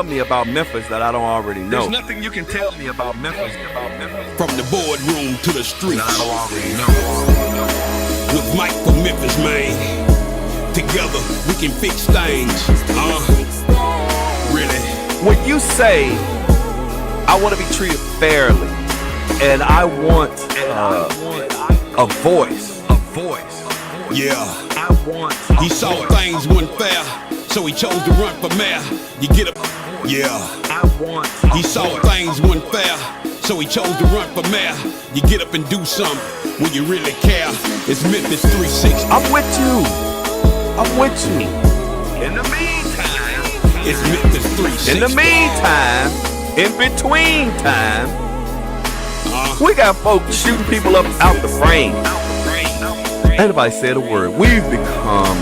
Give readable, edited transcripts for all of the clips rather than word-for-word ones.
Me about Memphis that I don't already know. There's nothing you can tell me about Memphis. From the boardroom to the streets. I don't already know. With Mike from Memphis, man. Together we can fix things. Really? When you say I want to be treated fairly and I want a voice. Yeah. I want. He saw things weren't fair, so he chose to run for mayor. You get up. Yeah. I want. He saw things weren't fair, so he chose to run for mayor. You get up and do something when you really care. It's Memphis 360. I'm with you. I'm with you. In the meantime, It's Memphis 360. In the meantime, in between time, we got folks shooting people up out the frame. Anybody said a word. We've become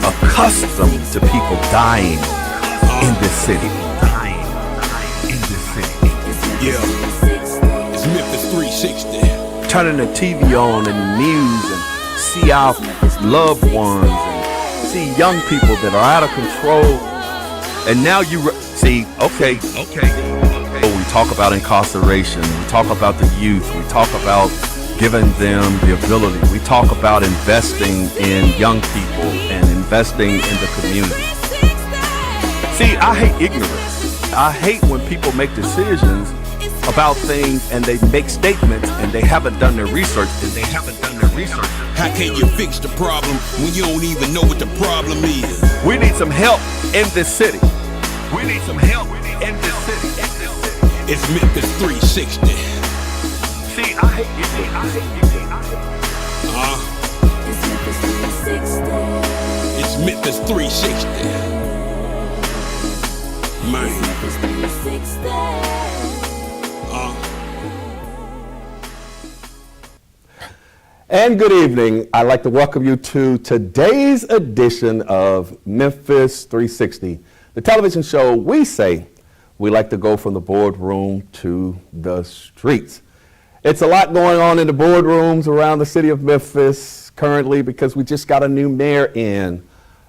accustomed to people dying in this city. Yeah. It's Memphis 360. Turning the TV on and the news and see our loved ones and see young people that are out of control. And now you see, okay. We talk about incarceration. We talk about the youth. We talk about giving them the ability. We talk about investing in young people and investing in the community. See, I hate ignorance. I hate when people make decisions about things and they make statements and they haven't done their research. How can you fix the problem when you don't even know what the problem is? We need some help in this city. It's Memphis 360. See, I hate ignorance. It's Memphis 360. Man. And good evening. I'd like to welcome you to today's edition of Memphis 360, the television show we say we like to go from the boardroom to the streets. It's a lot going on in the boardrooms around the city of Memphis currently because we just got a new mayor in,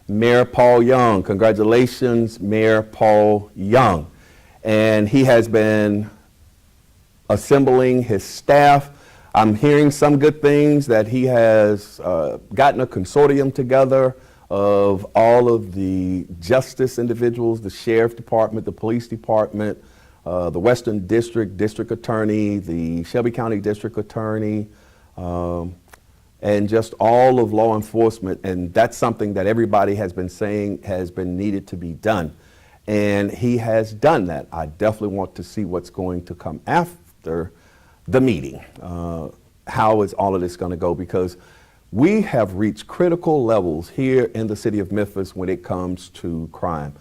Mayor Paul Young. Congratulations, Mayor Paul Young. And he has been assembling his staff. I'm hearing some good things that he has gotten a consortium together of all of the justice individuals, the sheriff department, the police department, the Western District District Attorney, the Shelby County District Attorney, and just all of law enforcement. And that's something that everybody has been saying has been needed to be done. And he has done that. I definitely want to see what's going to come after the meeting. How is all of this going to go? Because we have reached critical levels here in the city of Memphis when it comes to crime.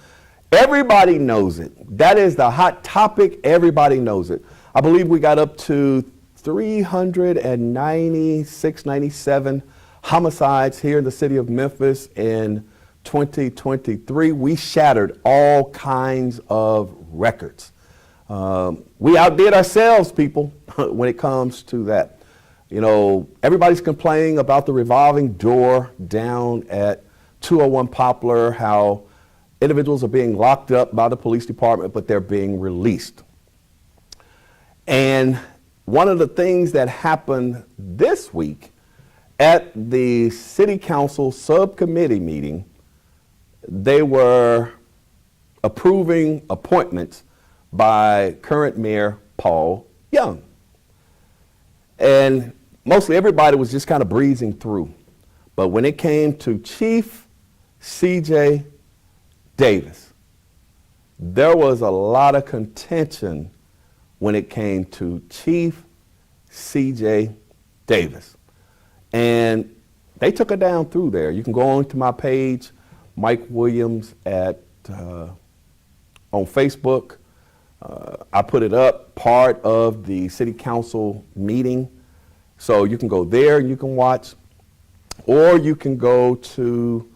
Everybody knows it. That is the hot topic. Everybody knows it. I believe we got up to 396, 97 homicides here in the city of Memphis in 2023. We shattered all kinds of records. We outdid ourselves, people, when it comes to that. You know, everybody's complaining about the revolving door down at 201 Poplar, how individuals are being locked up by the police department, but they're being released. And one of the things that happened this week at the City Council subcommittee meeting, they were approving appointments by current Mayor Paul Young. And mostly everybody was just kind of breezing through. But when it came to Chief C.J. Davis, there was a lot of contention when it came to Chief C.J. Davis. And they took it down through there. You can go on to my page, Mike Williams on Facebook. I put it up, part of the city council meeting. So you can go there and you can watch, or you can go to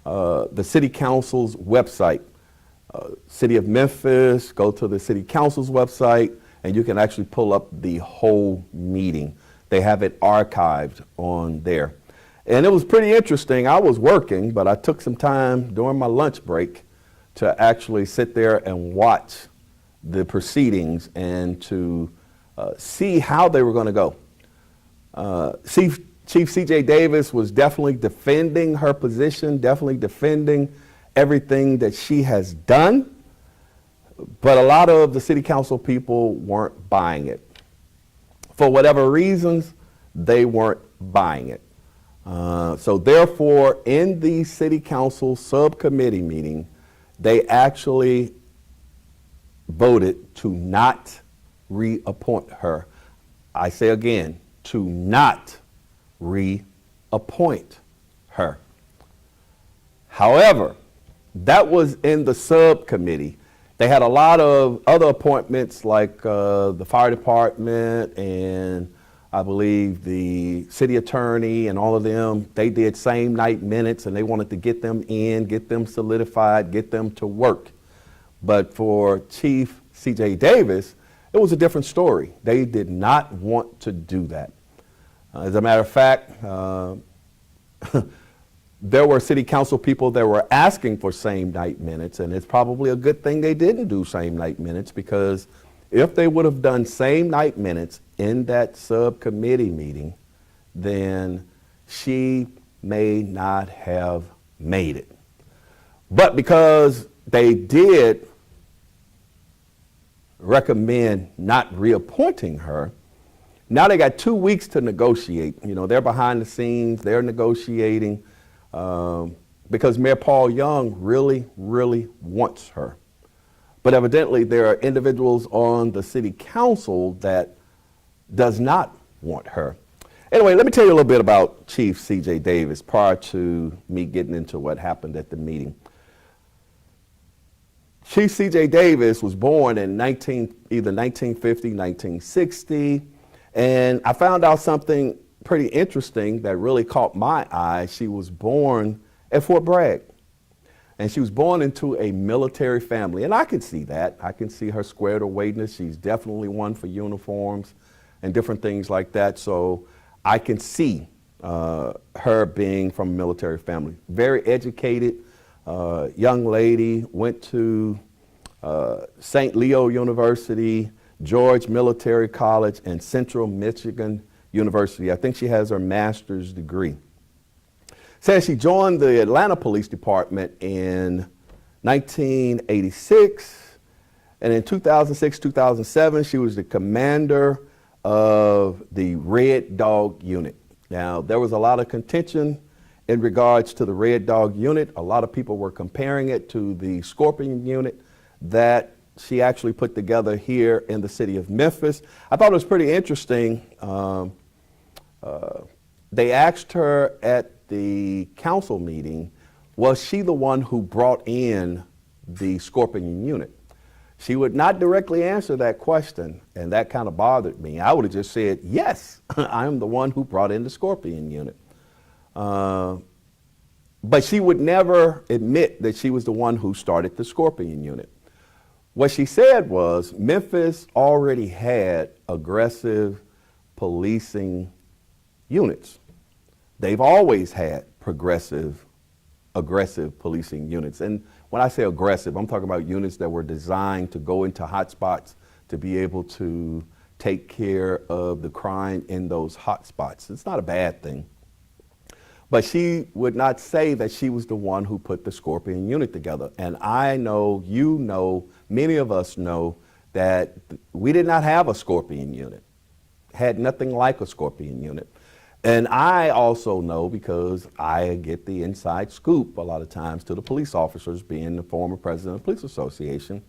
the city council's website, City of Memphis, go to the city council's website, and you can actually pull up the whole meeting. They have it archived on there. And it was pretty interesting. I was working, but I took some time during my lunch break to actually sit there and watch the proceedings and to see how they were going to go. Chief C.J. Davis was definitely defending her position, definitely defending everything that she has done, but a lot of the city council people weren't buying it. For whatever reasons, they weren't buying it. So therefore, in the city council subcommittee meeting, they actually voted to not reappoint her. I say again, to not reappoint her. However, that was in the subcommittee. They had a lot of other appointments like the fire department and I believe the city attorney and all of them. They did same night minutes and they wanted to get them in, get them solidified, get them to work. But for Chief C.J. Davis, it was a different story. They did not want to do that. As a matter of fact, there were city council people that were asking for same night minutes, and it's probably a good thing they didn't do same night minutes, because if they would have done same night minutes in that subcommittee meeting, then she may not have made it. But because they did recommend not reappointing her, now they got 2 weeks to negotiate. You know, they're behind the scenes, they're negotiating because Mayor Paul Young really, really wants her. But evidently there are individuals on the city council that does not want her. Anyway, let me tell you a little bit about Chief C.J. Davis prior to me getting into what happened at the meeting. Chief C.J. Davis was born in either 1950, 1960, and I found out something pretty interesting that really caught my eye. She was born at Fort Bragg, and she was born into a military family, and I can see that. I can see her squared awayness. She's definitely one for uniforms and different things like that, so I can see her being from a military family. Very educated young lady, went to St. Leo University, George Military College, and Central Michigan University. I think she has her master's degree. Says she joined the Atlanta Police Department in 1986, and in 2006, 2007, she was the commander of the Red Dog Unit. Now, there was a lot of contention in regards to the Red Dog Unit. A lot of people were comparing it to the Scorpion Unit that she actually put together here in the city of Memphis. I thought it was pretty interesting. They asked her at the council meeting, was she the one who brought in the Scorpion Unit? She would not directly answer that question, and that kind of bothered me. I would have just said, yes, I'm the one who brought in the Scorpion Unit. But she would never admit that she was the one who started the Scorpion Unit. What she said was Memphis already had aggressive policing units. They've always had aggressive policing units. And when I say aggressive, I'm talking about units that were designed to go into hot spots to be able to take care of the crime in those hot spots. It's not a bad thing. But she would not say that she was the one who put the Scorpion Unit together. And I know, you know, many of us know that we did not have a Scorpion Unit. Had nothing like a Scorpion Unit. And I also know, because I get the inside scoop a lot of times to the police officers, being the former president of the Police Association,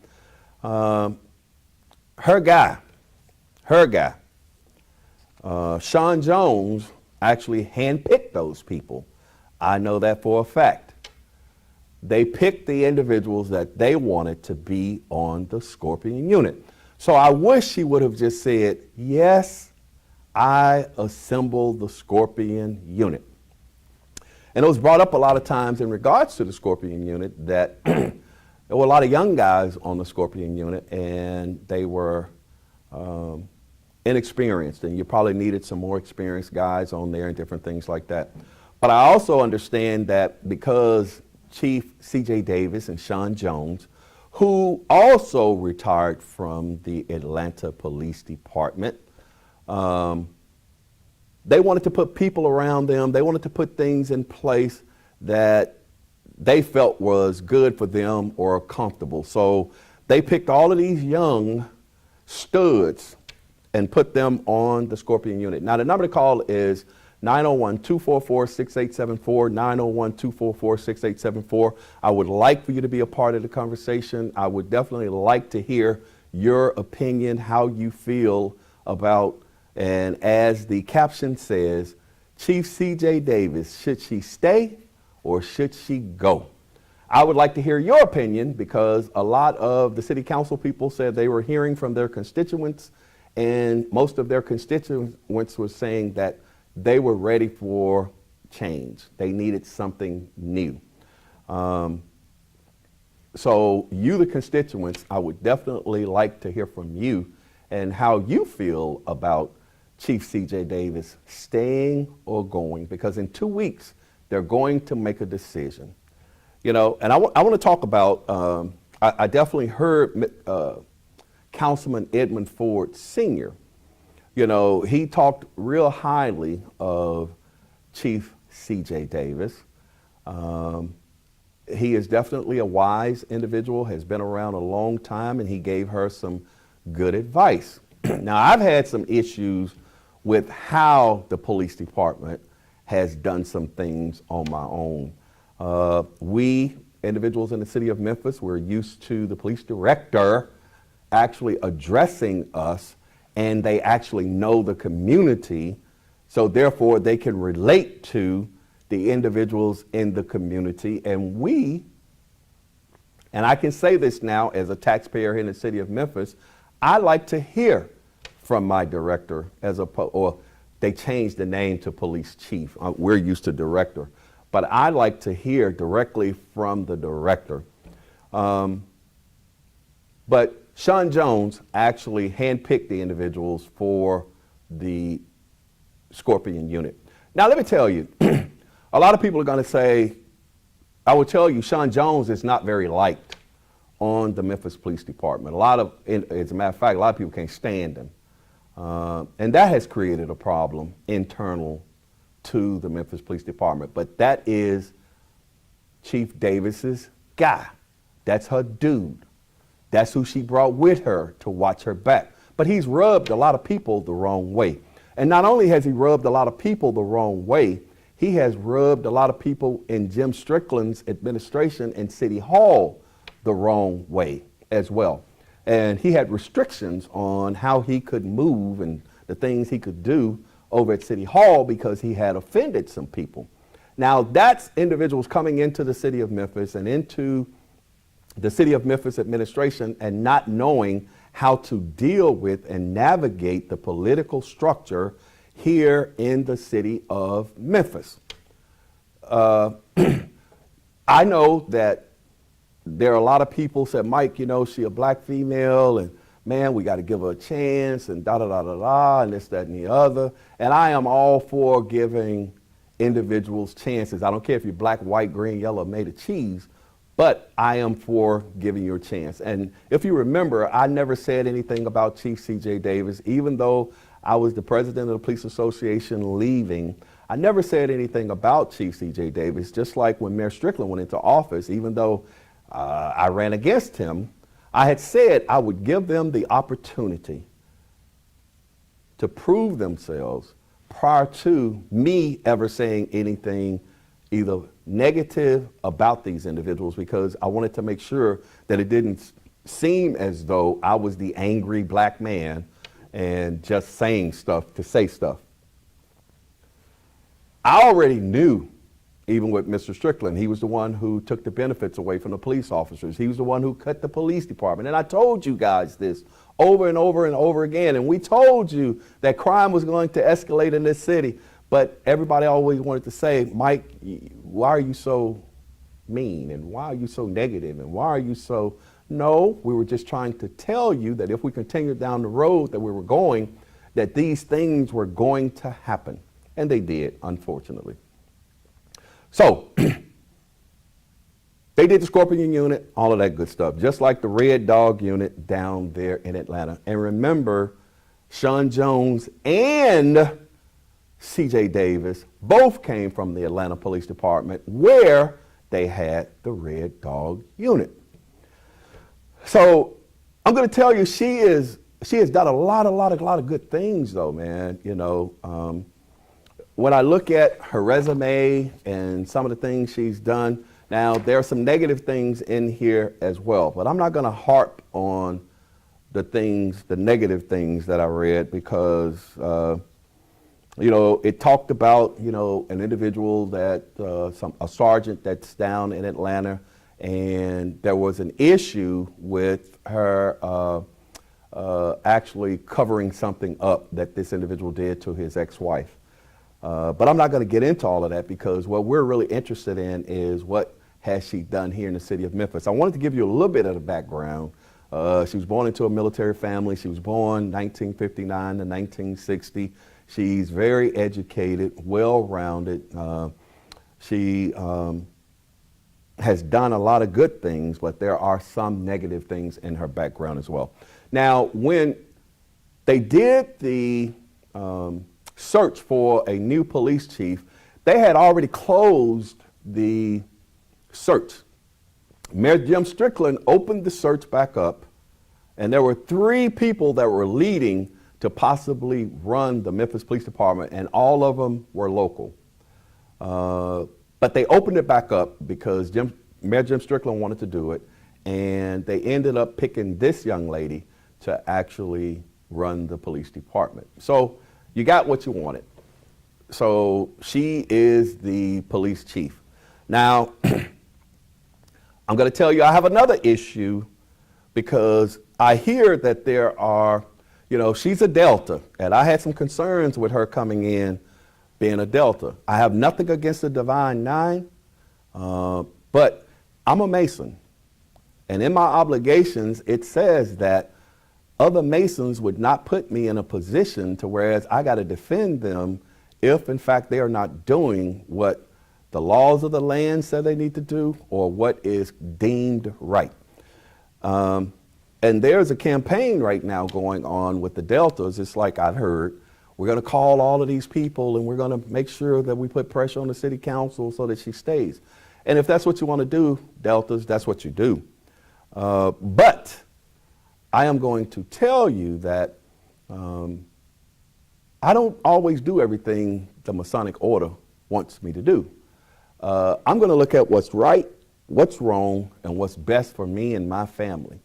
her guy, Sean Jones, actually handpicked those people. I know that for a fact. They picked the individuals that they wanted to be on the Scorpion Unit. So I wish she would have just said, yes, I assembled the Scorpion Unit. And it was brought up a lot of times in regards to the Scorpion Unit that there were a lot of young guys on the Scorpion Unit, and they were inexperienced, and you probably needed some more experienced guys on there and different things like that. But I also understand that because Chief C.J. Davis and Sean Jones, who also retired from the Atlanta Police Department. They wanted to put people around them. They wanted to put things in place that they felt was good for them or comfortable. So they picked all of these young studs and put them on the Scorpion unit. Now, the number to call is 901-244-6874, 901-244-6874. I would like for you to be a part of the conversation. I would definitely like to hear your opinion, how you feel about, and as the caption says, Chief C.J. Davis, should she stay or should she go? I would like to hear your opinion because a lot of the city council people said they were hearing from their constituents, and most of their constituents were saying that they were ready for change. They needed something new. So you, the constituents, I would definitely like to hear from you and how you feel about Chief C.J. Davis staying or going, because in 2 weeks, they're going to make a decision. You know, and I want to talk about, I definitely heard Councilman Edmund Ford Sr. You know, he talked real highly of Chief C.J. Davis. He is definitely a wise individual, has been around a long time, and he gave her some good advice. Now, I've had some issues with how the police department has done some things on my own. We individuals in the city of Memphis, we're used to the police director actually addressing us, and they actually know the community, so therefore they can relate to the individuals in the community. And we, and I can say this now as a taxpayer in the city of Memphis, I like to hear from my director or they changed the name to police chief. We're used to director, but I like to hear directly from the director. But Sean Jones actually handpicked the individuals for the Scorpion unit. Now, let me tell you, a lot of people are going to say, I will tell you, Sean Jones is not very liked on the Memphis Police Department. As a matter of fact, a lot of people can't stand him. And that has created a problem internal to the Memphis Police Department. But that is Chief Davis's guy. That's her dude. That's who she brought with her to watch her back. But he's rubbed a lot of people the wrong way. And not only has he rubbed a lot of people the wrong way, he has rubbed a lot of people in Jim Strickland's administration in City Hall the wrong way as well. And he had restrictions on how he could move and the things he could do over at City Hall because he had offended some people. Now, that's individuals coming into the city of Memphis and into the city of Memphis administration and not knowing how to deal with and navigate the political structure here in the city of Memphis. I know that there are a lot of people said, Mike, you know, she a black female and man, we got to give her a chance and da-da-da-da-da and this, that, and the other. And I am all for giving individuals chances. I don't care if you're black, white, green, yellow, made of cheese, but I am for giving you a chance. And if you remember, I never said anything about Chief C.J. Davis, even though I was the president of the Police Association leaving. I never said anything about Chief C.J. Davis, just like when Mayor Strickland went into office, even though I ran against him, I had said I would give them the opportunity to prove themselves prior to me ever saying anything either negative about these individuals, because I wanted to make sure that it didn't seem as though I was the angry black man and just saying stuff to say stuff. I already knew, even with Mr. Strickland, he was the one who took the benefits away from the police officers. He was the one who cut the police department. And I told you guys this over and over and over again. And we told you that crime was going to escalate in this city. But everybody always wanted to say, Mike, why are you so mean? And why are you so negative? And why are you so... No, we were just trying to tell you that if we continued down the road that we were going, that these things were going to happen. And they did, unfortunately. So, They did the Scorpion unit, all of that good stuff, just like the Red Dog unit down there in Atlanta. And remember, Sean Jones and C.J. Davis both came from the Atlanta Police Department, where they had the Red Dog unit. So I'm going to tell you, she has done a lot of good things, though, man. You know, when I look at her resume and some of the things she's done, now there are some negative things in here as well, but I'm not going to harp on the negative things that I read, because you know, it talked about, you know, an individual that a sergeant that's down in Atlanta, and there was an issue with her actually covering something up that this individual did to his ex-wife. But I'm not going to get into all of that, because what we're really interested in is what has she done here in the city of Memphis. I wanted to give you a little bit of the background. She was born into a military family. She was born 1959 to 1960. She's very educated, well-rounded. She has done a lot of good things, but there are some negative things in her background as well. Now, when they did the search for a new police chief, they had already closed the search. Mayor Jim Strickland opened the search back up, and there were 3 people that were leading to possibly run the Memphis Police Department, and all of them were local. But they opened it back up because Mayor Jim Strickland wanted to do it, and they ended up picking this young lady to actually run the police department. So you got what you wanted. So she is the police chief. Now, I'm going to tell you, I have another issue, because I hear that there are, you know, she's a Delta, and I had some concerns with her coming in being a Delta. I have nothing against the Divine Nine, but I'm a Mason. And in my obligations, it says that other Masons would not put me in a position to whereas I got to defend them if, in fact, they are not doing what the laws of the land say they need to do, or what is deemed right. And there's a campaign right now going on with the Deltas. It's like I've heard, we're going to call all of these people, and we're going to make sure that we put pressure on the city council so that she stays. And if that's what you want to do, Deltas, that's what you do. But I am going to tell you that I don't always do everything the Masonic Order wants me to do. I'm going to look at what's right, what's wrong, and what's best for me and my family.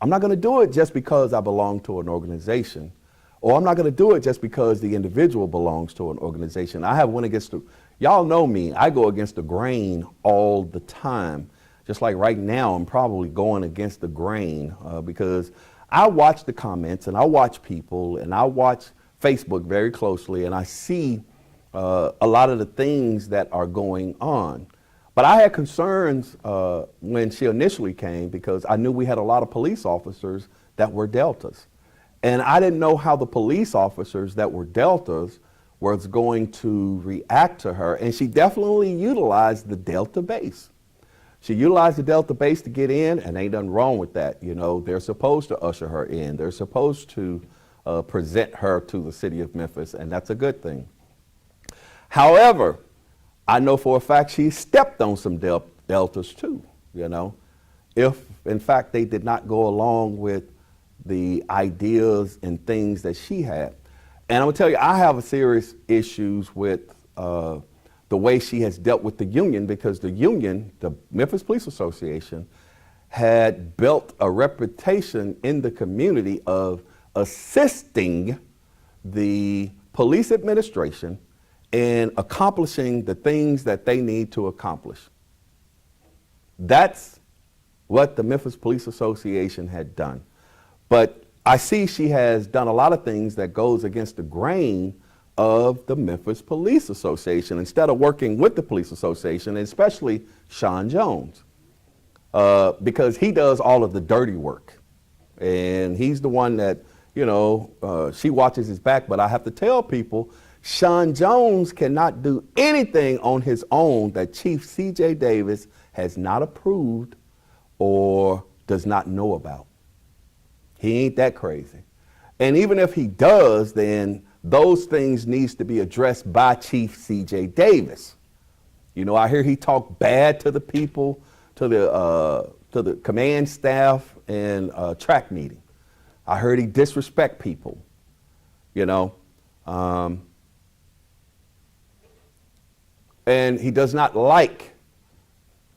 I'm not going to do it just because I belong to an organization, or I'm not going to do it just because the individual belongs to an organization. I have went against y'all know me, I go against the grain all the time. Just like right now, I'm probably going against the grain because I watch the comments, and I watch people, and I watch Facebook very closely, and I see a lot of the things that are going on. But I had concerns when she initially came, because I knew we had a lot of police officers that were Deltas. And I didn't know how the police officers that were Deltas was going to react to her. And she definitely utilized the Delta base. She utilized the Delta base to get in, and ain't nothing wrong with that. You know, they're supposed to usher her in. They're supposed to present her to the city of Memphis, and that's a good thing. However, I know for a fact she stepped on some Deltas too, you know, if in fact they did not go along with the ideas and things that she had. And I'm gonna tell you, I have serious issues with the way she has dealt with the union, because the union, the Memphis Police Association, had built a reputation in the community of assisting the police administration in accomplishing the things that they need to accomplish. That's what the Memphis Police Association had done. But I see she has done a lot of things that goes against the grain of the Memphis Police Association, instead of working with the police association, and especially Sean Jones, because he does all of the dirty work. And he's the one that, you know, she watches his back. But I have to tell people, Sean Jones cannot do anything on his own that Chief C.J. Davis has not approved or does not know about. He ain't that crazy. And even if he does, then those things needs to be addressed by Chief C.J. Davis. You know, I hear he talked bad to the people, to the command staff and track meeting. I heard he disrespect people, you know. And he does not like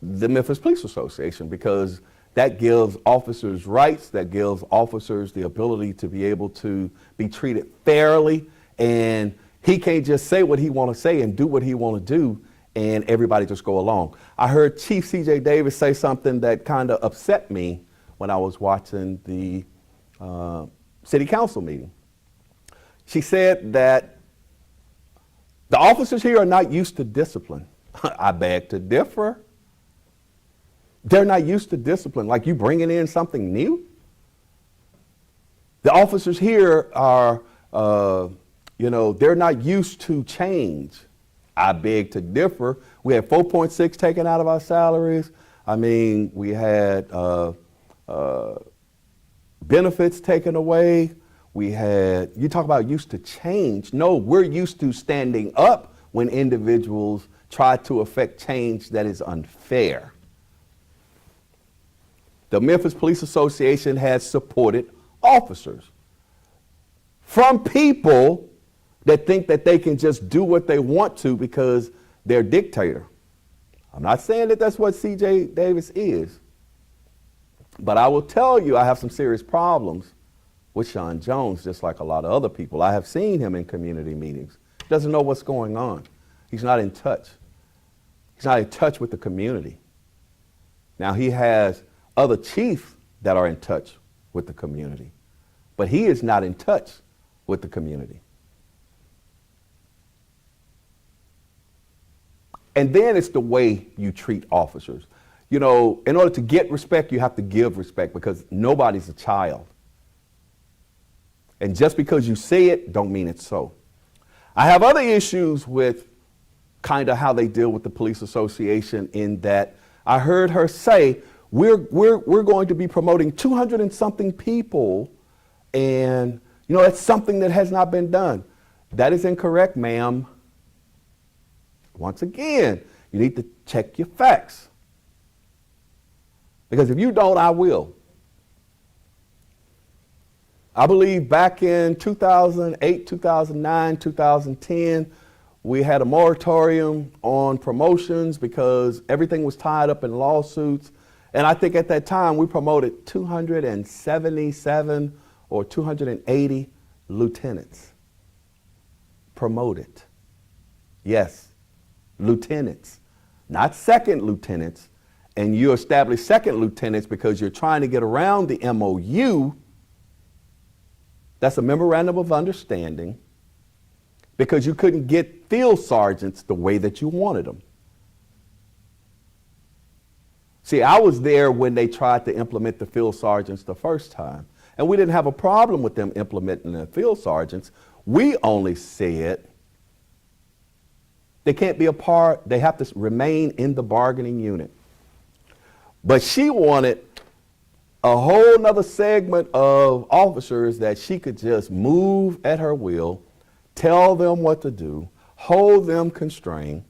the Memphis Police Association because that gives officers rights, that gives officers the ability to be able to be treated fairly, and he can't just say what he want to say and do what he want to do and everybody just go along. I heard Chief C.J. Davis say something that kind of upset me when I was watching the City Council meeting. She said that the officers here are not used to discipline. I beg to differ. They're not used to discipline, like you bringing in something new. The officers here are, they're not used to change. I beg to differ. We had 4.6 taken out of our salaries. I mean, we had benefits taken away. We had, you talk about used to change. No, we're used to standing up when individuals try to affect change that is unfair. The Memphis Police Association has supported officers from people that think that they can just do what they want to because they're dictator. I'm not saying that that's what C.J. Davis is, but I will tell you I have some serious problems with Sean Jones, just like a lot of other people. I have seen him in community meetings. He doesn't know what's going on. He's not in touch. He's not in touch with the community. Now he has other chiefs that are in touch with the community, but he is not in touch with the community. And then it's the way you treat officers. You know, in order to get respect, you have to give respect because nobody's a child. And just because you say it, don't mean it's so. I have other issues with kind of how they deal with the police association in that I heard her say, we're going to be promoting 200 and something people, and you know, that's something that has not been done. That is incorrect, ma'am. Once again, you need to check your facts. Because if you don't, I will. I believe back in 2008, 2009, 2010, we had a moratorium on promotions because everything was tied up in lawsuits. And I think at that time we promoted 277 or 280 lieutenants. Promoted. Yes, lieutenants, not second lieutenants. And you establish second lieutenants because you're trying to get around the MOU. That's a memorandum of understanding because you couldn't get field sergeants the way that you wanted them. See, I was there when they tried to implement the field sergeants the first time, and we didn't have a problem with them implementing the field sergeants. We only said they can't be a part, they have to remain in the bargaining unit. But she wanted a whole nother segment of officers that she could just move at her will, tell them what to do, hold them constrained.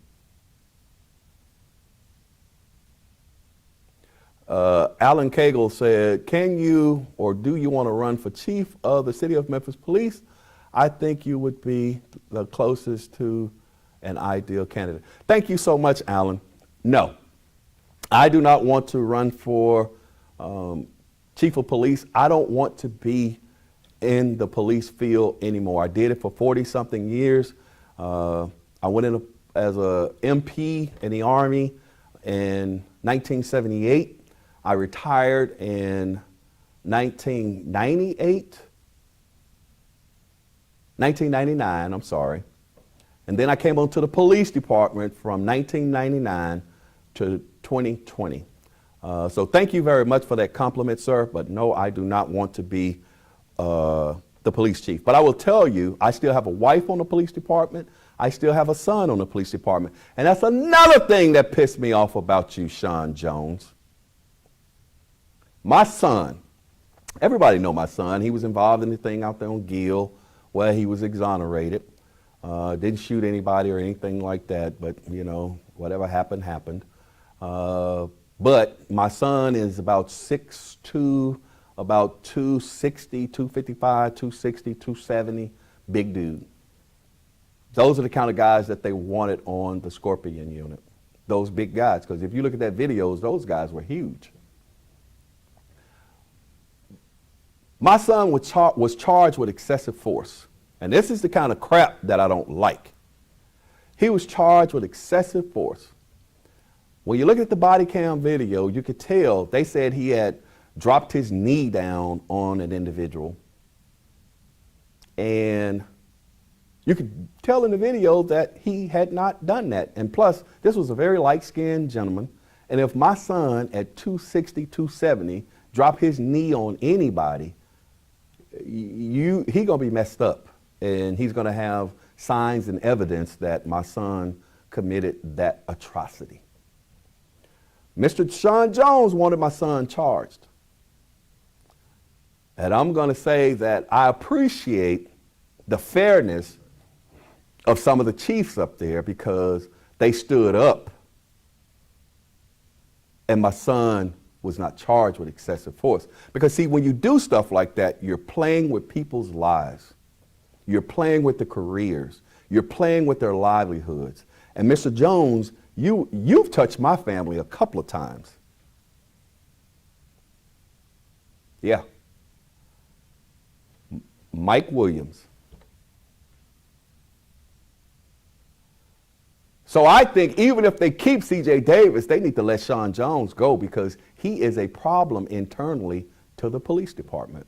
Alan Cagle said, can you or do you want to run for chief of the City of Memphis Police? I think you would be the closest to an ideal candidate. Thank you so much, Alan. No, I do not want to run for chief of police. I don't want to be in the police field anymore. I did it for 40-something years. I went in as a MP in the Army in 1978. I retired in 1999, I'm sorry. And then I came onto the police department from 1999 to 2020. So thank you very much for that compliment, sir. But no, I do not want to be the police chief. But I will tell you, I still have a wife on the police department. I still have a son on the police department. And that's another thing that pissed me off about you, Sean Jones. My son, everybody know my son. He was involved in the thing out there on Gill where he was exonerated. Didn't shoot anybody or anything like that, but, you know, whatever happened, happened. But my son is about 6'2", about 260, 255, 260, 270, big dude. Those are the kind of guys that they wanted on the Scorpion unit, those big guys, because if you look at that videos, those guys were huge. My son was charged with excessive force, and this is the kind of crap that I don't like. He was charged with excessive force. When you look at the body cam video, you could tell they said he had dropped his knee down on an individual. And you could tell in the video that he had not done that. And plus, this was a very light-skinned gentleman. And if my son at 260, 270 dropped his knee on anybody, he gonna be messed up. And he's gonna have signs and evidence that my son committed that atrocity. Mr. Sean Jones wanted my son charged. And I'm going to say that I appreciate the fairness of some of the chiefs up there because they stood up and my son was not charged with excessive force. Because see, when you do stuff like that, you're playing with people's lives. You're playing with their careers. You're playing with their livelihoods. And Mr. Jones, you've touched my family a couple of times. Yeah. Mike Williams. So I think even if they keep CJ Davis, they need to let Sean Jones go because he is a problem internally to the police department.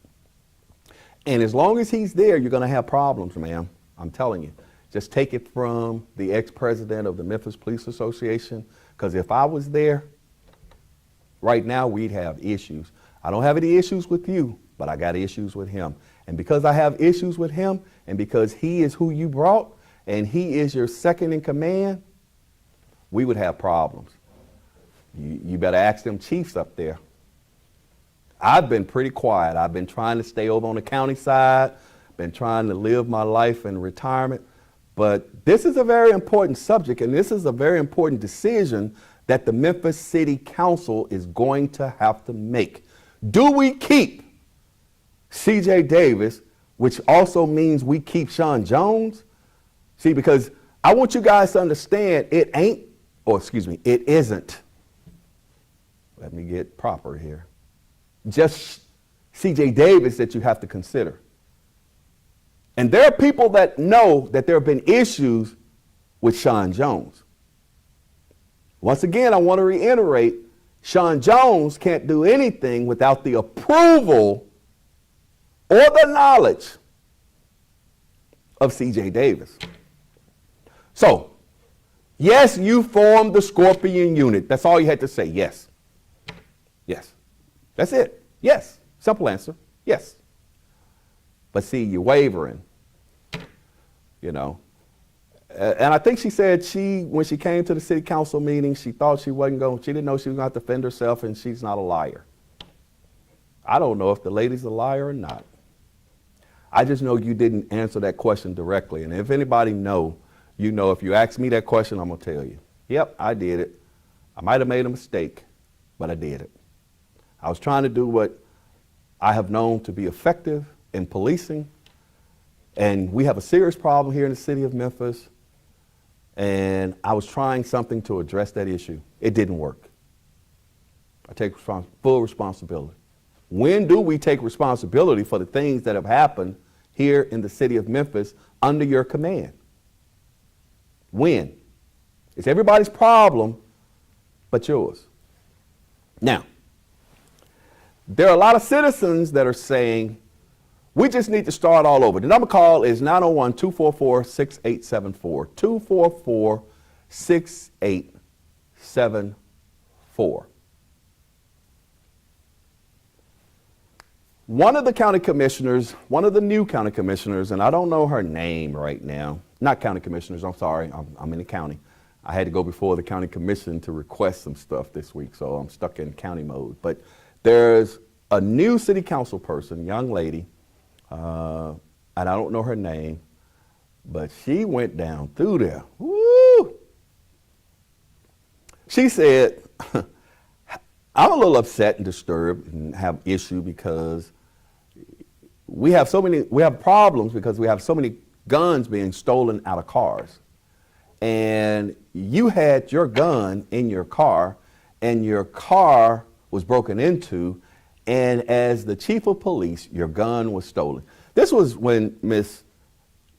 And as long as he's there, you're going to have problems, ma'am. I'm telling you. Just take it from the ex-president of the Memphis Police Association, because if I was there, right now we'd have issues. I don't have any issues with you, but I got issues with him. And because I have issues with him, and because he is who you brought, and he is your second in command, we would have problems. You better ask them chiefs up there. I've been pretty quiet. I've been trying to stay over on the county side, been trying to live my life in retirement. But this is a very important subject, and this is a very important decision that the Memphis City Council is going to have to make. Do we keep CJ Davis, which also means we keep Sean Jones? See, because I want you guys to understand it isn't, let me get proper here, just CJ Davis that you have to consider. And there are people that know that there have been issues with Sean Jones. Once again, I want to reiterate, Sean Jones can't do anything without the approval or the knowledge of CJ Davis. So, yes, you formed the Scorpion unit. That's all you had to say, yes. Yes. That's it. Yes. Simple answer, yes. But see, you're wavering, you know. And I think she said when she came to the city council meeting, she thought she didn't know she was going to defend herself, and she's not a liar. I don't know if the lady's a liar or not. I just know you didn't answer that question directly. And if anybody you know, if you ask me that question, I'm going to tell you. Yep, I did it. I might have made a mistake, but I did it. I was trying to do what I have known to be effective in policing, and we have a serious problem here in the city of Memphis, and I was trying something to address that issue. It didn't work. I take full responsibility. When do we take responsibility for the things that have happened here in the city of Memphis under your command? When? It's everybody's problem but yours. Now, there are a lot of citizens that are saying, we just need to start all over. The number to call is 901-244-6874. 244-6874. One of the county commissioners, one of the new county commissioners, and I don't know her name right now, not county commissioners, I'm sorry, I'm in the county. I had to go before the county commission to request some stuff this week, so I'm stuck in county mode. But there's a new city council person, young lady, and I don't know her name, but she went down through there. Woo! She said, I'm a little upset and disturbed and have issue because we have problems because we have so many guns being stolen out of cars. And you had your gun in your car and your car was broken into, and as the chief of police, your gun was stolen. This was when Miss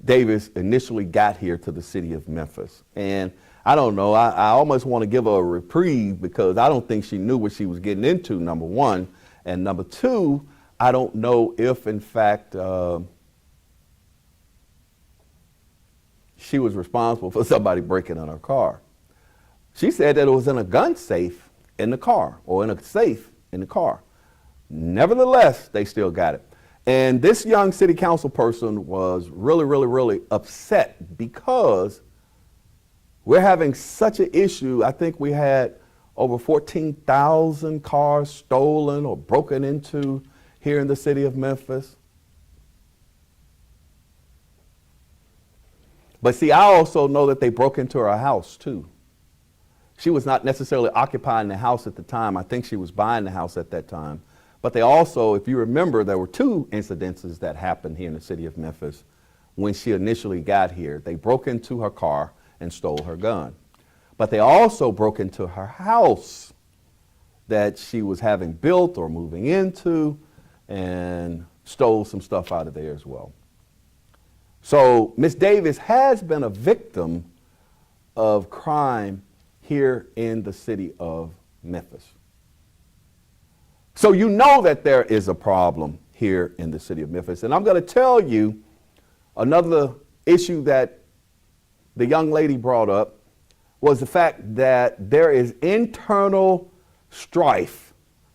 Davis initially got here to the city of Memphis. And I don't know, I almost want to give her a reprieve because I don't think she knew what she was getting into, number one. And number two, I don't know if in fact she was responsible for somebody breaking in her car. She said that it was in a gun safe in the car, or in a safe in the car. Nevertheless, they still got it. And this young city council person was really upset because we're having such an issue. I think we had over 14,000 cars stolen or broken into here in the city of Memphis. But see, I also know that they broke into her house too. She was not necessarily occupying the house at the time. I think she was buying the house at that time. But they also, if you remember, there were two incidences that happened here in the city of Memphis when she initially got here. They broke into her car and stole her gun. But they also broke into her house that she was having built or moving into and stole some stuff out of there as well. So Miss Davis has been a victim of crime here in the city of Memphis. So you know that there is a problem here in the city of Memphis. And I'm going to tell you another issue that the young lady brought up was the fact that there is internal strife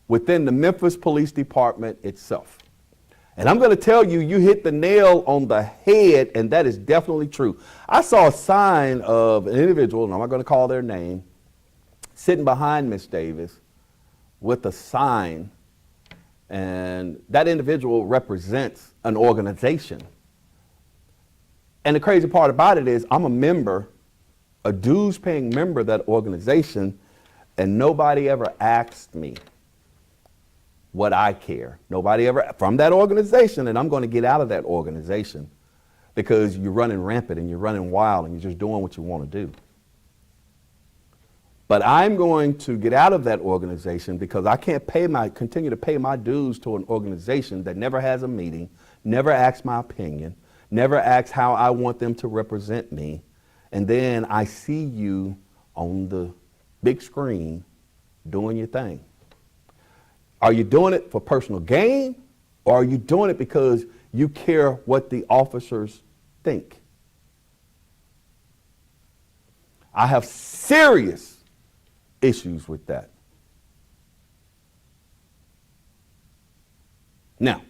within the Memphis Police Department itself. And I'm going to tell you, you hit the nail on the head, and that is definitely true. I saw a sign of an individual, and I'm not going to call their name, sitting behind Miss Davis with a sign, and that individual represents an organization. And the crazy part about it is I'm a member, a dues-paying member of that organization, and nobody ever asked me what I care. Nobody ever, from that organization, and I'm going to get out of that organization because you're running rampant and you're running wild and you're just doing what you want to do. But I'm going to get out of that organization because I can't continue to pay my dues to an organization that never has a meeting, never asks my opinion, never asks how I want them to represent me, and then I see you on the big screen doing your thing. Are you doing it for personal gain, or are you doing it because you care what the officers think? I have serious issues with that. Now,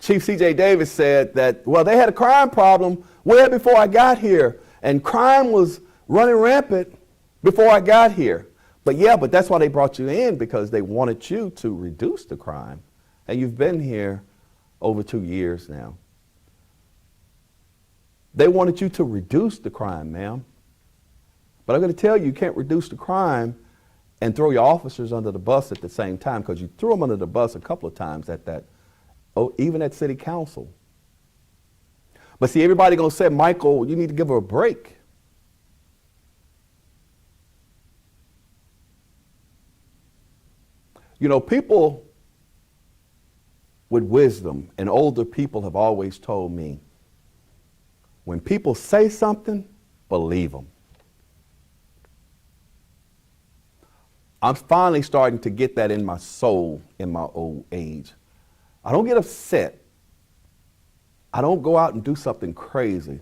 Chief C.J. Davis said that, well, they had a crime problem way before I got here, and crime was running rampant before I got here. But yeah, but that's why they brought you in, because they wanted you to reduce the crime. And you've been here over 2 years now. They wanted you to reduce the crime, ma'am. But I'm going to tell you, you can't reduce the crime and throw your officers under the bus at the same time, because you threw them under the bus a couple of times at that, even at city council. But see, everybody going to say, Michael, you need to give her a break. You know, people with wisdom and older people have always told me, when people say something, believe them. I'm finally starting to get that in my soul in my old age. I don't get upset. I don't go out and do something crazy.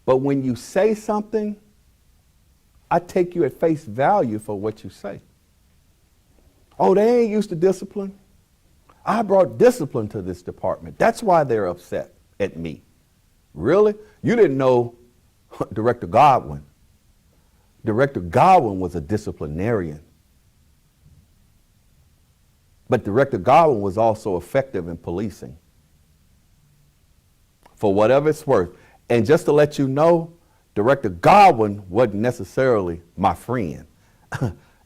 But when you say something, I take you at face value for what you say. Oh, they ain't used to discipline. I brought discipline to this department. That's why they're upset at me. Really? You didn't know Director Godwin. Director Godwin was a disciplinarian. But Director Godwin was also effective in policing. For whatever it's worth. And just to let you know, Director Godwin wasn't necessarily my friend.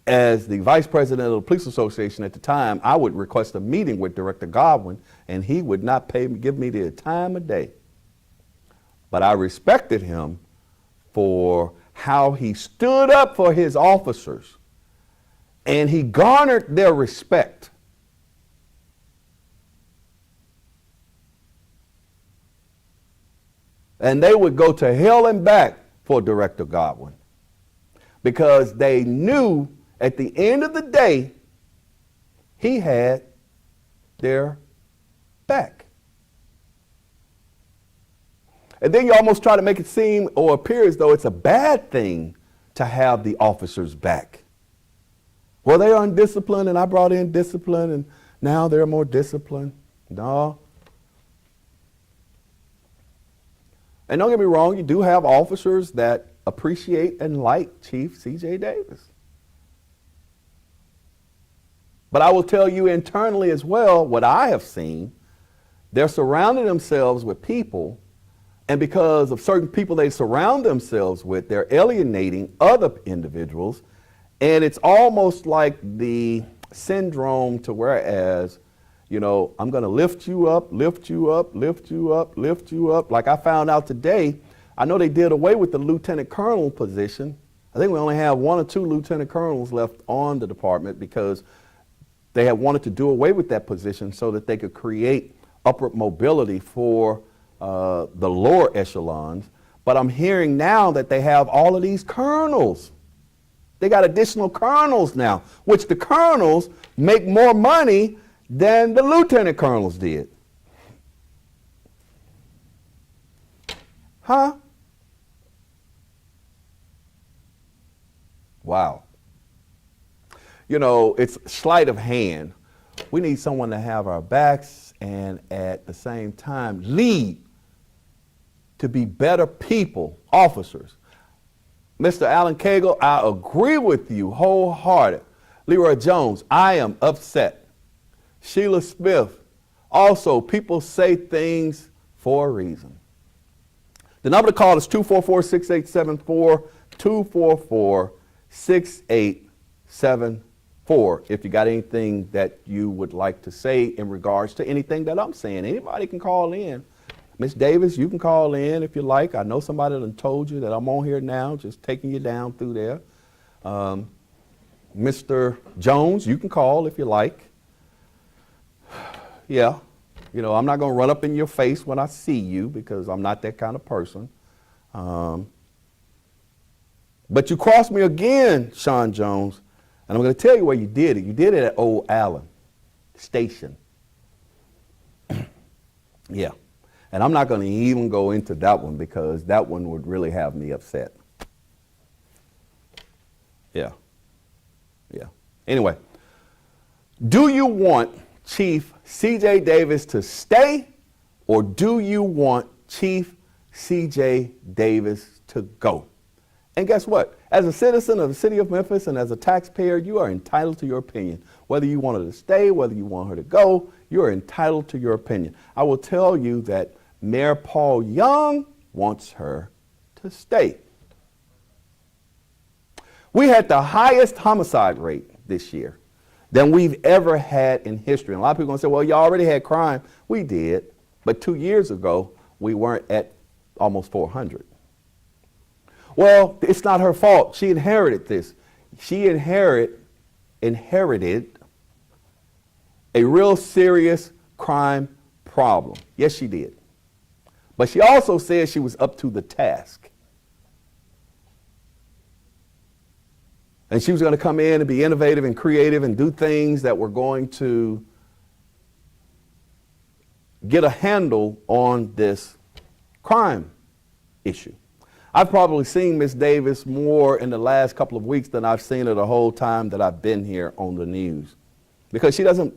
As the vice president of the police association at the time, I would request a meeting with Director Godwin, and he would not give me the time of day. But I respected him for how he stood up for his officers, and he garnered their respect. And they would go to hell and back for Director Godwin because they knew at the end of the day, he had their back. And then you almost try to make it seem or appear as though it's a bad thing to have the officers back. Well, they're undisciplined and I brought in discipline and now they're more disciplined. No. And don't get me wrong, you do have officers that appreciate and like Chief C.J. Davis. But I will tell you internally as well, what I have seen, they're surrounding themselves with people, and because of certain people they surround themselves with, they're alienating other individuals, and it's almost like the syndrome to whereas, you know, I'm going to lift you up, lift you up, lift you up, lift you up. Like I found out today, I know they did away with the lieutenant colonel position. I think we only have 1 or 2 lieutenant colonels left on the department because they had wanted to do away with that position so that they could create upward mobility for the lower echelons. But I'm hearing now that they have all of these colonels. They got additional colonels now, which the colonels make more money than the lieutenant colonels did. Huh? Wow. You know, it's sleight of hand. We need someone to have our backs and at the same time lead to be better people, officers. Mr. Alan Cagle, I agree with you wholehearted. Leroy Jones, I am upset. Sheila Smith, also people say things for a reason. The number to call is 244-6874, 244-6874. If you got anything that you would like to say in regards to anything that I'm saying, anybody can call in. Miss Davis, you can call in if you like. I know somebody done told you that I'm on here now, just taking you down through there. Mr. Jones, you can call if you like. Yeah, you know, I'm not going to run up in your face when I see you because I'm not that kind of person. But you crossed me again, Sean Jones, and I'm going to tell you where you did it. You did it at Old Allen Station. Yeah. And I'm not going to even go into that one because that one would really have me upset. Yeah. Yeah. Anyway, do you want Chief C.J. Davis to stay or do you want Chief C.J. Davis to go? And guess what? As a citizen of the city of Memphis and as a taxpayer, you are entitled to your opinion. Whether you want her to stay, whether you want her to go, you are entitled to your opinion. I will tell you that Mayor Paul Young wants her to stay. We had the highest homicide rate this year than we've ever had in history. And a lot of people are going to say, well, you already had crime. We did. But 2 years ago, we weren't at almost 400. Well, it's not her fault. She inherited this. She inherited a real serious crime problem. Yes, she did. But she also said she was up to the task. And she was going to come in and be innovative and creative and do things that were going to get a handle on this crime issue. I've probably seen Miss Davis more in the last couple of weeks than I've seen her the whole time that I've been here on the news, because she doesn't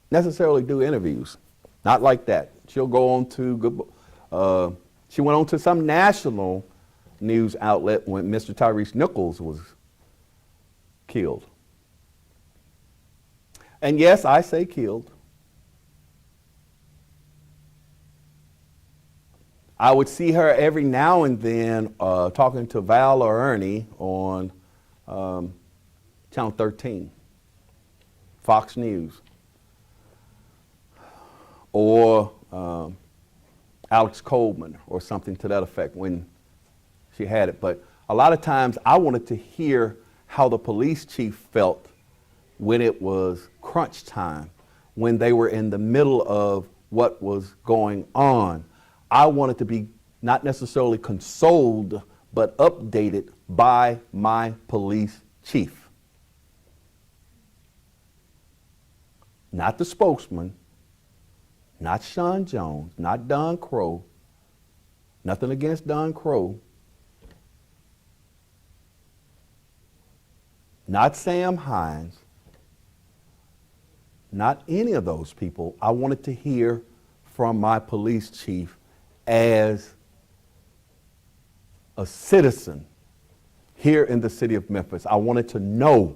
necessarily do interviews. Not like that. She'll go on to she went on to some national news outlet when Mr. Tyrese Nichols was killed. And yes, I say killed. I would see her every now and then talking to Val or Ernie on Channel 13, Fox News, or Alex Coleman or something to that effect when she had it. But a lot of times I wanted to hear how the police chief felt when it was crunch time, when they were in the middle of what was going on. I wanted to be not necessarily consoled, but updated by my police chief. Not the spokesman, not Sean Jones, not Don Crow. Nothing against Don Crow. Not Sam Hines. Not any of those people. I wanted to hear from my police chief as a citizen here in the city of Memphis. I wanted to know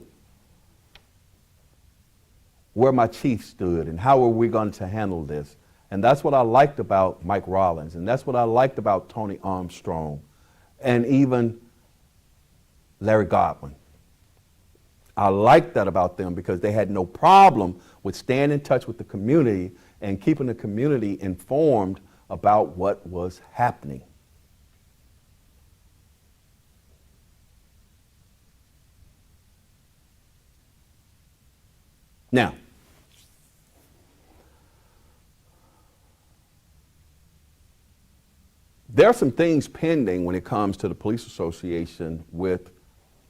where my chief stood and how are we going to handle this. And that's what I liked about Mike Rollins, and that's what I liked about Tony Armstrong, and even Larry Godwin. I liked that about them because they had no problem with staying in touch with the community and keeping the community informed about what was happening. Now, there are some things pending when it comes to the police association with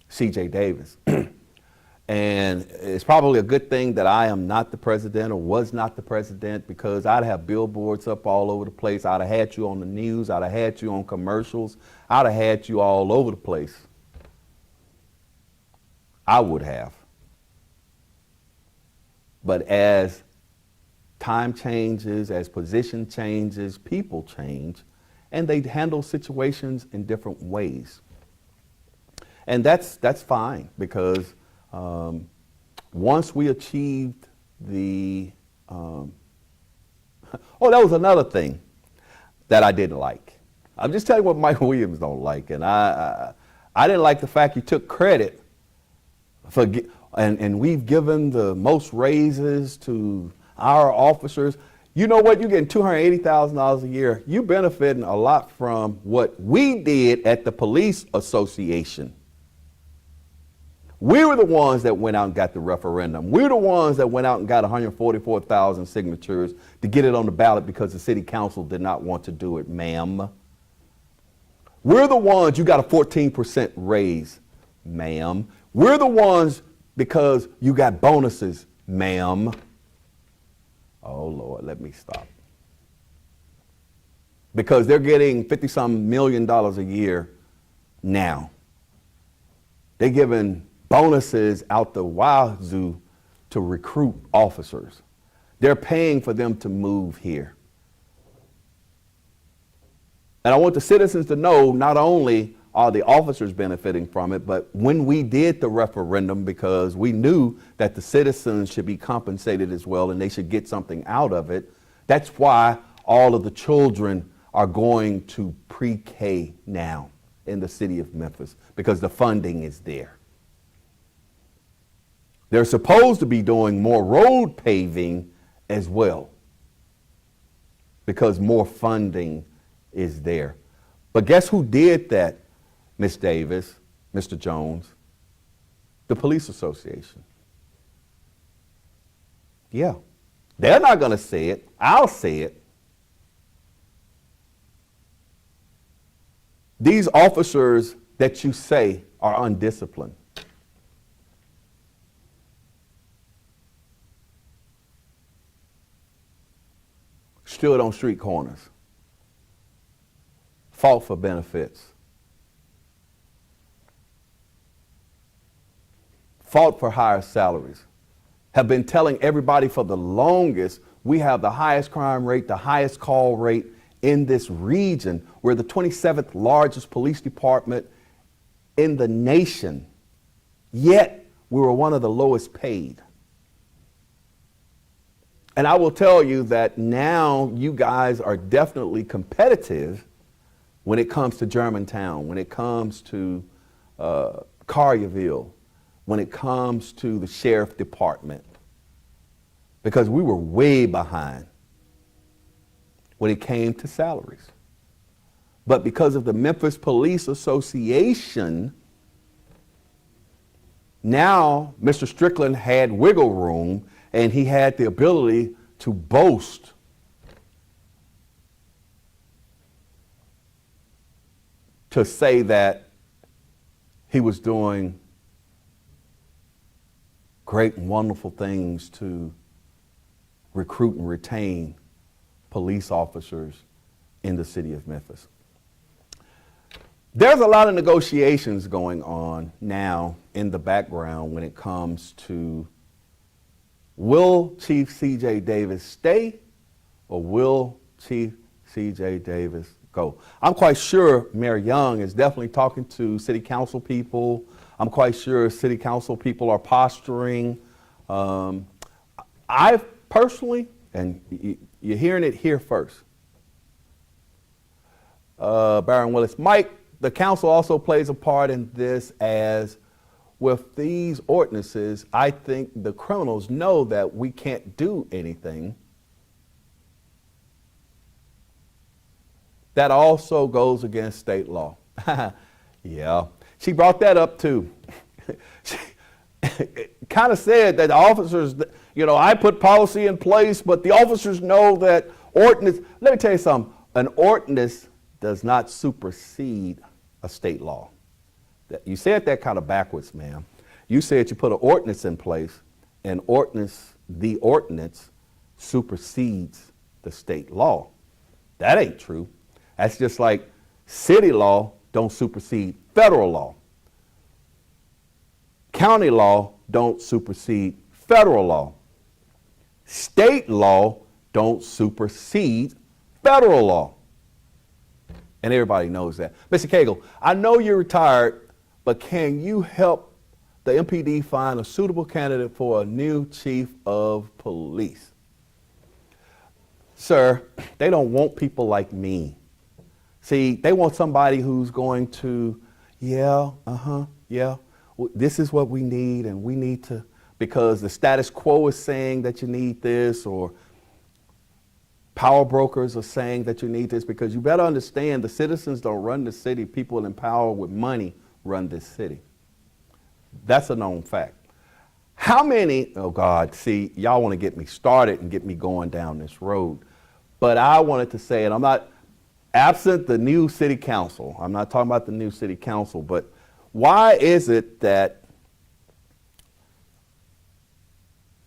C.J. Davis. And it's probably a good thing that I am not the president or was not the president, because I'd have billboards up all over the place. I'd have had you on the news. I'd have had you on commercials. I'd have had you all over the place. I would have. But as time changes, as position changes, people change, and they handle situations in different ways. And that's fine, because once we achieved the, oh, that was another thing that I didn't like. I'm just telling you what Mike Williams don't like, and I didn't like the fact you took credit for, and we've given the most raises to our officers. You know what? You're getting $280,000 a year. You're benefiting a lot from what we did at the police association. We were the ones that went out and got the referendum. We were the ones that went out and got 144,000 signatures to get it on the ballot because the city council did not want to do it, ma'am. We're the ones, you got a 14% raise, ma'am. We're the ones because you got bonuses, ma'am. Oh, Lord, let me stop. Because they're getting $50-some million a year now. They're giving bonuses out the wazoo to recruit officers. They're paying for them to move here. And I want the citizens to know not only are the officers benefiting from it, but when we did the referendum, because we knew that the citizens should be compensated as well and they should get something out of it, that's why all of the children are going to pre-K now in the city of Memphis, because the funding is there. They're supposed to be doing more road paving as well, because more funding is there. But guess who did that, Miss Davis, Mr. Jones? The police association. Yeah. They're not going to say it. I'll say it. These officers that you say are undisciplined, stood on street corners, fought for benefits, fought for higher salaries, have been telling everybody for the longest, we have the highest crime rate, the highest call rate in this region. We're the 27th largest police department in the nation, yet we were one of the lowest paid. And I will tell you that now you guys are definitely competitive when it comes to Germantown, when it comes to Collierville, when it comes to the sheriff department, because we were way behind when it came to salaries. But because of the Memphis Police Association, now Mr. Strickland had wiggle room and he had the ability to boast to say that he was doing great and wonderful things to recruit and retain police officers in the city of Memphis. There's a lot of negotiations going on now in the background when it comes to, will Chief C.J. Davis stay or will Chief C.J. Davis go? I'm quite sure Mayor Young is definitely talking to city council people. I'm quite sure city council people are posturing. I personally, and you're hearing it here first, Baron Willis, Mike, the council also plays a part in this, as with these ordinances, I think the criminals know that we can't do anything. That also goes against state law. Yeah, she brought that up too. She kind of said that the officers, you know, I put policy in place, but the officers know that ordinance, let me tell you something, an ordinance does not supersede a state law. You said that kind of backwards, ma'am. You said you put an ordinance in place, and the ordinance supersedes the state law. That ain't true. That's just like city law don't supersede federal law. County law don't supersede federal law. State law don't supersede federal law. And everybody knows that. Mr. Cagle, I know you're retired, but can you help the MPD find a suitable candidate for a new chief of police? Sir, they don't want people like me. See, they want somebody who's going to, yeah, this is what we need, and we need to, because the status quo is saying that you need this, or power brokers are saying that you need this, because you better understand the citizens don't run the city. People in power with money run this city. That's a known fact. How many, oh God, see, y'all want to get me started and get me going down this road. But I wanted to say, and I'm not, absent the new city council, I'm not talking about the new city council, but why is it that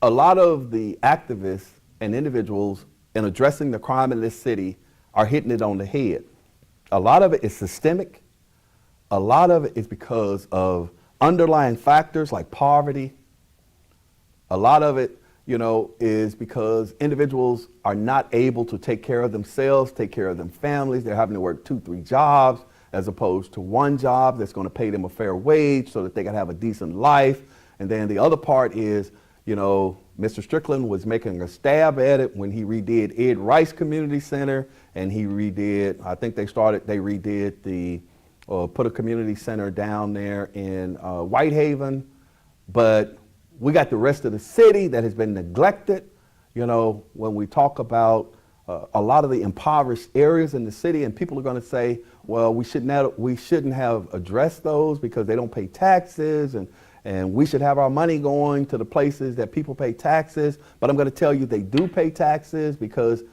a lot of the activists and individuals in addressing the crime in this city are hitting it on the head? A lot of it is systemic. A lot of it is because of underlying factors like poverty. A lot of it, you know, is because individuals are not able to take care of themselves, take care of their families. They're having to work 2-3 jobs as opposed to one job that's going to pay them a fair wage so that they can have a decent life. And then the other part is, you know, Mr. Strickland was making a stab at it when he redid Ed Rice Community Center, and he redid, I think they redid the, put a community center down there in Whitehaven. But we got the rest of the city that has been neglected. You know, when we talk about a lot of the impoverished areas in the city, and people are going to say, well, we shouldn't have addressed those because they don't pay taxes, and we should have our money going to the places that people pay taxes. But I'm going to tell you they do pay taxes, because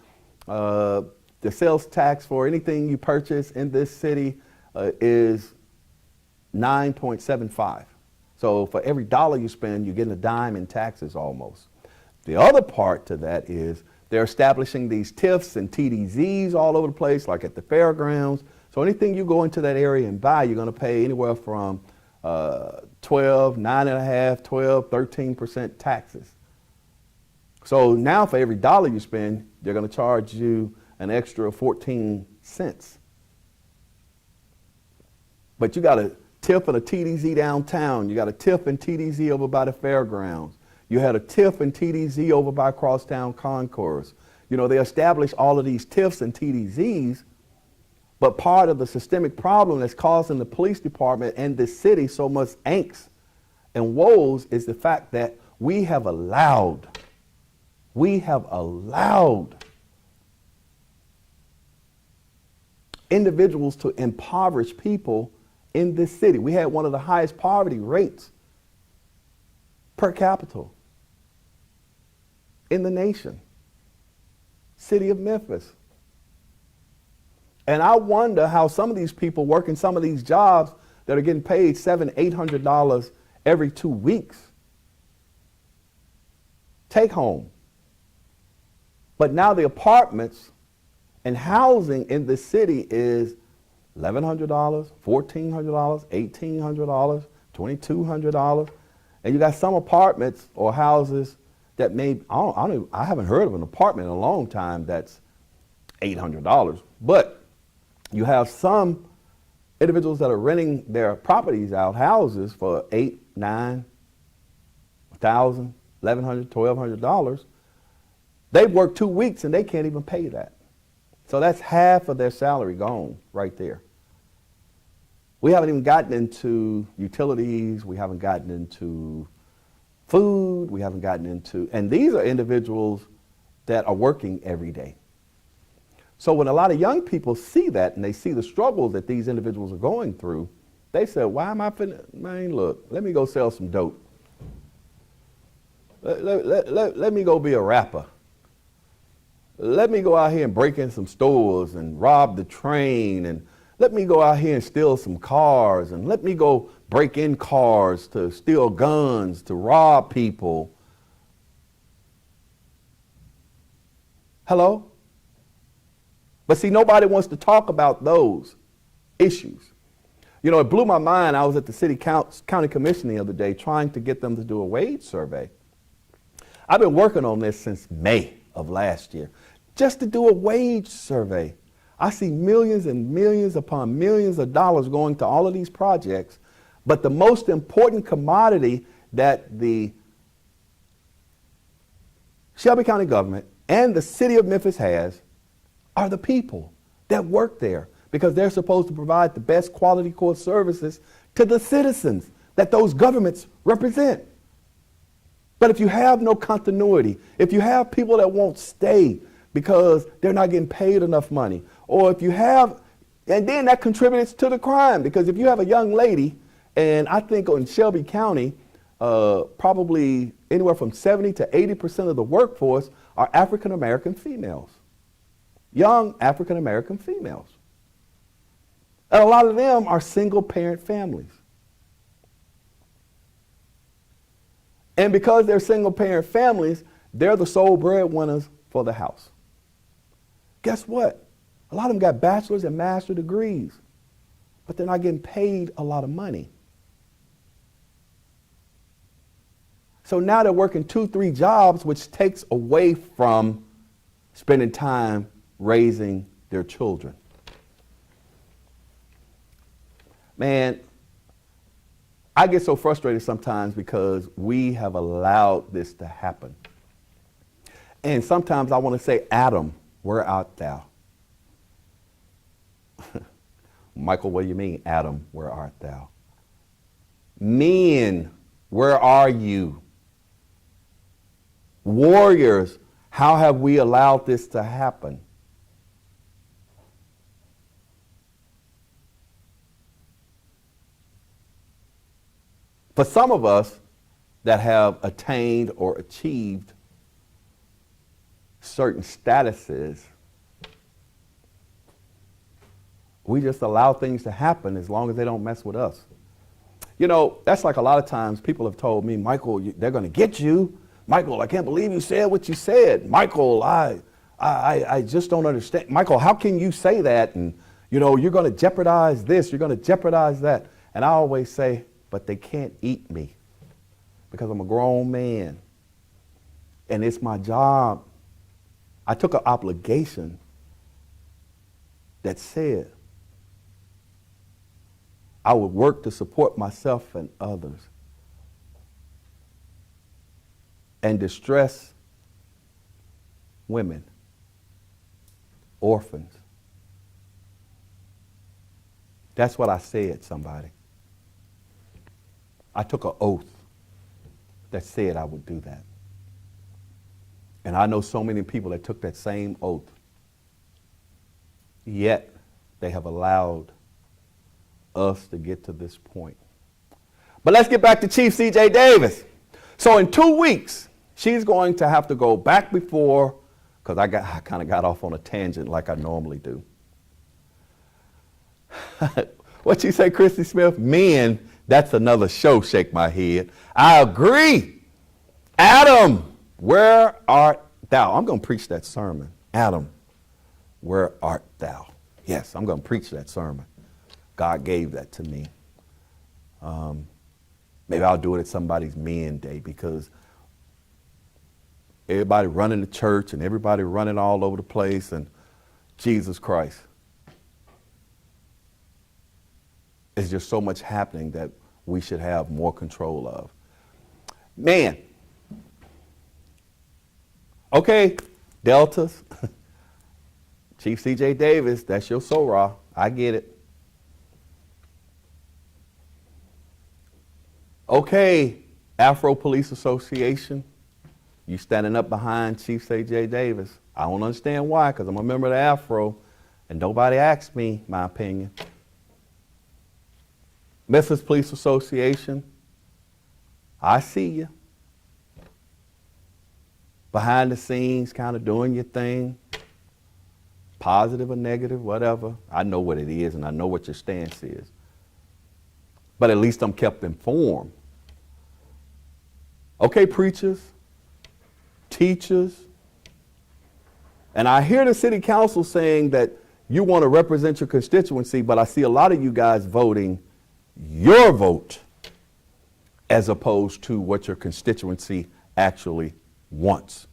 the sales tax for anything you purchase in this city is 9.75. So for every dollar you spend, you're getting a dime in taxes almost. The other part to that is they're establishing these TIFs and TDZs all over the place, like at the fairgrounds. So anything you go into that area and buy, you're going to pay anywhere from 2 12, 9.5, 12, 13% taxes. So now for every dollar you spend, they're going to charge you an extra 14 cents. But you got a tip and a TDZ downtown. You got a tip and TDZ over by the fairgrounds. You had a TIF and TDZ over by Crosstown Concourse. You know, they established all of these TIFs and TDZs, but part of the systemic problem that's causing the police department and the city so much angst and woes is the fact that we have allowed individuals to impoverish people in this city. We had one of the highest poverty rates per capita in the nation, city of Memphis. And I wonder how some of these people working some of these jobs that are getting paid $700, $800 every 2 weeks take home. But now the apartments and housing in the city is $1,100, $1,400, $1,800, $2,200. And you got some apartments or houses that may, I haven't heard of an apartment in a long time that's $800. But you have some individuals that are renting their properties out, houses, for $8,000, $9,000, $1,000, $1,100, $1,200. They've worked 2 weeks and they can't even pay that. So that's half of their salary gone right there. We haven't even gotten into utilities. We haven't gotten into food. We haven't gotten into, and these are individuals that are working every day. So when a lot of young people see that and they see the struggles that these individuals are going through, they say, why am I finna, man, look, let me go sell some dope. Let me go be a rapper. Let me go out here and break in some stores and rob the train, and let me go out here and steal some cars, and let me go break in cars to steal guns, to rob people. Hello? But see, nobody wants to talk about those issues. You know, it blew my mind. I was at the county commission the other day trying to get them to do a wage survey. I've been working on this since May of last year, just to do a wage survey. I see millions and millions upon millions of dollars going to all of these projects, but the most important commodity that the Shelby County government and the city of Memphis has are the people that work there, because they're supposed to provide the best quality core services to the citizens that those governments represent. But if you have no continuity, if you have people that won't stay because they're not getting paid enough money, or if you have, and then that contributes to the crime, because if you have a young lady, and I think in Shelby County, probably anywhere from 70 to 80% of the workforce are African-American females, young African-American females. And a lot of them are single-parent families. And because they're single-parent families, they're the sole breadwinners for the house. Guess what? A lot of them got bachelor's and master's degrees, but they're not getting paid a lot of money. So now they're working 2, 3 jobs, which takes away from spending time raising their children. Man, I get so frustrated sometimes because we have allowed this to happen. And sometimes I want to say, Adam, where art thou? Michael, what do you mean, Adam, where art thou? Men, where are you? Warriors, how have we allowed this to happen? For some of us that have attained or achieved certain statuses, we just allow things to happen as long as they don't mess with us. You know, that's like a lot of times people have told me, Michael, they're going to get you. Michael, I can't believe you said what you said. Michael, I just don't understand. Michael, how can you say that? And, you know, you're going to jeopardize this, you're going to jeopardize that. And I always say, but they can't eat me because I'm a grown man. And it's my job. I took an obligation that said I would work to support myself and others and distress women, orphans. That's what I said, somebody. I took an oath that said I would do that. And I know so many people that took that same oath, yet they have allowed us to get to this point. But let's get back to Chief C.J. Davis. So in 2 weeks, she's going to have to go back before, because I kind of got off on a tangent like I normally do. What you say, Christy Smith? Men, that's another show, shake my head. I agree. Adam, where art thou? I'm going to preach that sermon. Adam, where art thou? Yes, I'm going to preach that sermon. God gave that to me. Maybe I'll do it at somebody's men day, because everybody running the church and everybody running all over the place, and Jesus Christ. There's just so much happening that we should have more control of. Man. Okay, Deltas. Chief C.J. Davis, that's your Sorah. I get it. Okay, Afro Police Association. You standing up behind Chief C.J. Davis. I don't understand why, because I'm a member of the Afro, and nobody asked me my opinion. Memphis Police Association, I see you. Behind the scenes, kind of doing your thing. Positive or negative, whatever. I know what it is, and I know what your stance is. But at least I'm kept informed. Okay, preachers, teachers. And I hear the city council saying that you want to represent your constituency, but I see a lot of you guys voting your vote as opposed to what your constituency actually wants.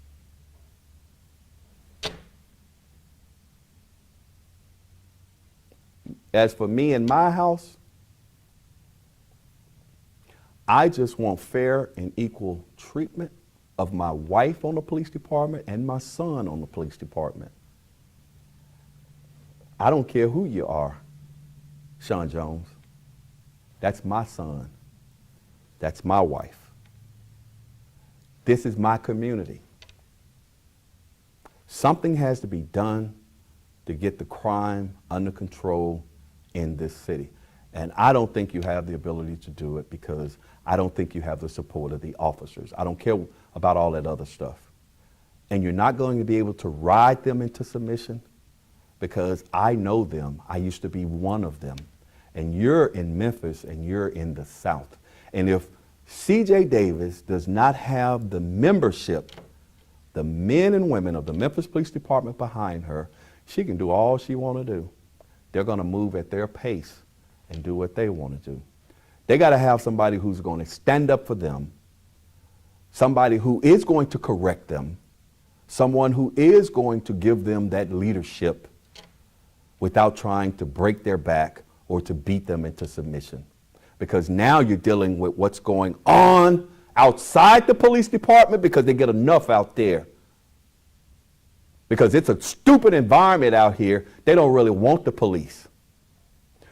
As for me and my house, I just want fair and equal treatment of my wife on the police department and my son on the police department. I don't care who you are, Sean Jones. That's my son. That's my wife. This is my community. Something has to be done to get the crime under control in this city. And I don't think you have the ability to do it, because I don't think you have the support of the officers. I don't care about all that other stuff. And you're not going to be able to ride them into submission, because I know them. I used to be one of them. And you're in Memphis and you're in the South. And if C.J. Davis does not have the membership, the men and women of the Memphis Police Department behind her, she can do all she want to do. They're going to move at their pace and do what they want to do. They got to have somebody who's going to stand up for them, somebody who is going to correct them, someone who is going to give them that leadership without trying to break their back or to beat them into submission. Because now you're dealing with what's going on outside the police department, because they get enough out there. Because it's a stupid environment out here. They don't really want the police.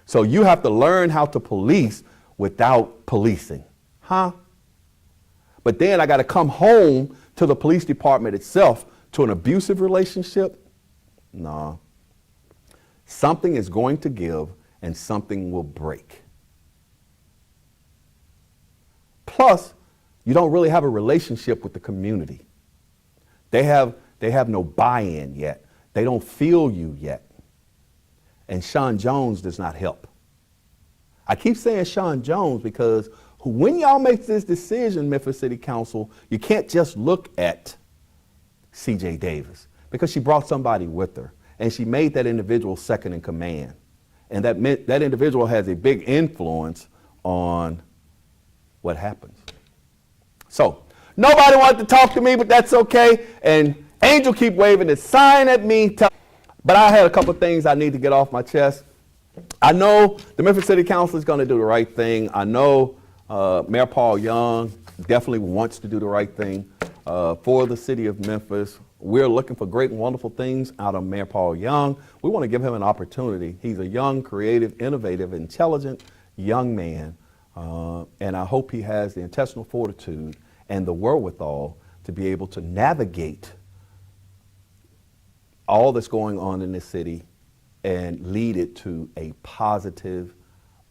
So you have to learn how to police without policing. Huh? But then I got to come home to the police department itself to an abusive relationship? No. Something is going to give and something will break. Plus, you don't really have a relationship with the community. They have no buy-in yet. They don't feel you yet. And Sean Jones does not help. I keep saying Sean Jones because when y'all make this decision, Memphis City Council, you can't just look at C.J. Davis, because she brought somebody with her and she made that individual second in command. And that individual has a big influence on what happens. So nobody wanted to talk to me, but that's okay. And Angel keep waving his sign at me. But I had a couple things I need to get off my chest. I know the Memphis City Council is going to do the right thing. I know Mayor Paul Young definitely wants to do the right thing for the city of Memphis. We're looking for great and wonderful things out of Mayor Paul Young. We want to give him an opportunity. He's a young, creative, innovative, intelligent young man. And I hope he has the intestinal fortitude and the wherewithal to be able to navigate all that's going on in this city and lead it to a positive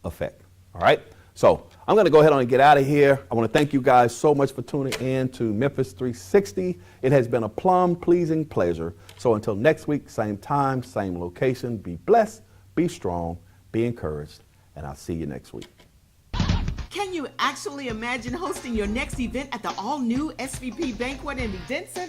effect. All right? So I'm going to go ahead and get out of here. I want to thank you guys so much for tuning in to Memphis 360. It has been a plum-pleasing pleasure. So until next week, same time, same location, be blessed, be strong, be encouraged, and I'll see you next week. Can you actually imagine hosting your next event at the all-new SVP Banquet and Event Center?